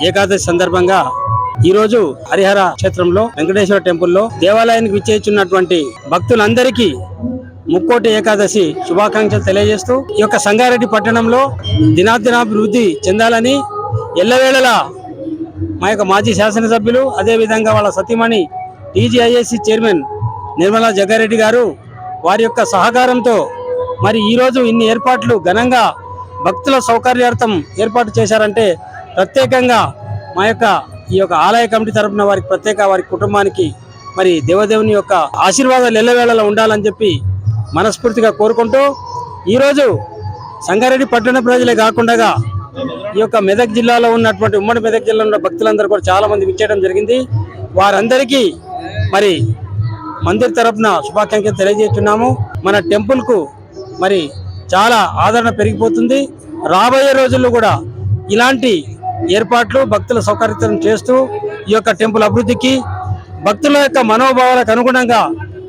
ఏకాదశి సందర్భంగా ఈ రోజు హరిహర క్షేత్రంలో వెంకటేశ్వర టెంపుల్లో దేవాలయానికి విచ్చేస్తున్నటువంటి భక్తులందరికీ ముక్కోటి ఏకాదశి శుభాకాంక్షలు తెలియజేస్తూ ఈ యొక్క సంగారెడ్డి పట్టణంలో దినాభివృద్ధి చెందాలని ఎల్లవేళలా మా యొక్క మాజీ శాసనసభ్యులు అదేవిధంగా వాళ్ళ సతీమణి టీజీఐఏసీ చైర్మన్ నిర్మలా జగ్గారెడ్డి గారు వారి యొక్క సహకారంతో మరి ఈరోజు ఇన్ని ఏర్పాట్లు ఘనంగా భక్తుల సౌకర్యార్థం ఏర్పాటు చేశారంటే ప్రత్యేకంగా మా యొక్క ఈ యొక్క ఆలయ కమిటీ తరఫున వారికి వారి కుటుంబానికి మరి దేవదేవుని యొక్క ఆశీర్వాదాలు ఎల్లవేళలా ఉండాలని చెప్పి మనస్ఫూర్తిగా కోరుకుంటూ ఈరోజు సంగారెడ్డి పట్టణ ప్రజలే కాకుండా ఈ యొక్క మెదక్ జిల్లాలో ఉన్నటువంటి ఉమ్మడి మెదక్ జిల్లాలో ఉన్న భక్తులందరూ కూడా చాలా మంది విచ్చేయడం జరిగింది. వారందరికీ మరి మందిర్ తరఫున శుభాకాంక్షలు తెలియజేస్తున్నాము. మన టెంపుల్కు మరి చాలా ఆదరణ పెరిగిపోతుంది. రాబోయే రోజుల్లో కూడా ఇలాంటి ఏర్పాట్లు భక్తుల సౌకర్యం చేస్తూ ఈ యొక్క టెంపుల్ అభివృద్ధికి భక్తుల యొక్క మనోభావాలకు అనుగుణంగా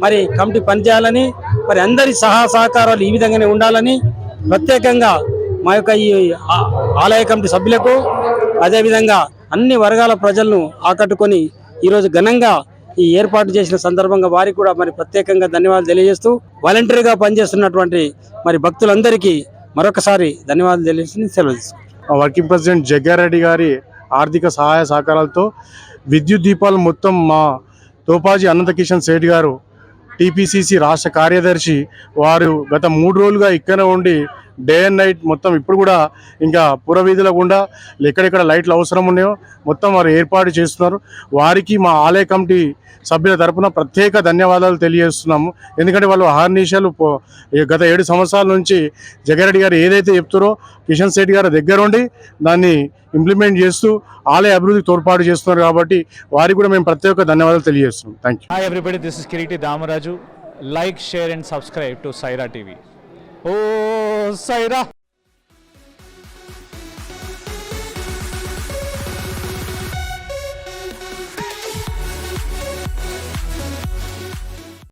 మరి కమిటీ పనిచేయాలని మరి అందరి సహకారాలు ఈ విధంగానే ఉండాలని ప్రత్యేకంగా మా యొక్క ఈ ఆలయ కమిటీ సభ్యులకు అదేవిధంగా అన్ని వర్గాల ప్రజలను ఆకట్టుకొని ఈరోజు ఘనంగా ఈ ఏర్పాటు చేసిన సందర్భంగా వారికి కూడా మరి ప్రత్యేకంగా ధన్యవాదాలు తెలియజేస్తూ వాలంటీర్గా పనిచేస్తున్నటువంటి మరి భక్తులందరికీ మరొకసారి ధన్యవాదాలు తెలియజేసి సెలవు తీసుకుంటాం. వర్కింగ్ ప్రెసిడెంట్ జగ్గారెడ్డి గారి ఆర్థిక సహాయ సహకారాలతో విద్యుత్ దీపాలు మొత్తం మా తోపాజీ అనంతకిషన్ సేఠ్ గారు టీపీసీసీ రాష్ట్ర కార్యదర్శి వారు గత 3 రోజులుగా ఇక్కడ ఉండి డే అండ్ నైట్ మొత్తం ఇప్పుడు కూడా ఇంకా పురవీధుల గుండా ఎక్కడెక్కడ లైట్లు అవసరం ఉన్నాయో మొత్తం వారు ఏర్పాటు చేస్తున్నారు. వారికి మా ఆలయ కమిటీ సభ్యుల తరపున ప్రత్యేక ధన్యవాదాలు తెలియజేస్తున్నాము. ఎందుకంటే వాళ్ళు అహర్నిశలు గత 7 సంవత్సరాల నుంచి జగ్గారెడ్డి గారు ఏదైతే చెప్తారో కిషన్ శెట్టి గారి దగ్గరుండి దాన్ని ఇంప్లిమెంట్ చేస్తూ ఆలయ అభివృద్ధికి తోడ్పాటు చేస్తున్నారు కాబట్టి వారికి కూడా మేము ప్రత్యేక ధన్యవాదాలు తెలియజేస్తున్నాం. Thank you. Hi everybody, this is Kiriti Damaraju. Like, share and subscribe to Saira TV. Oh Sye Raa.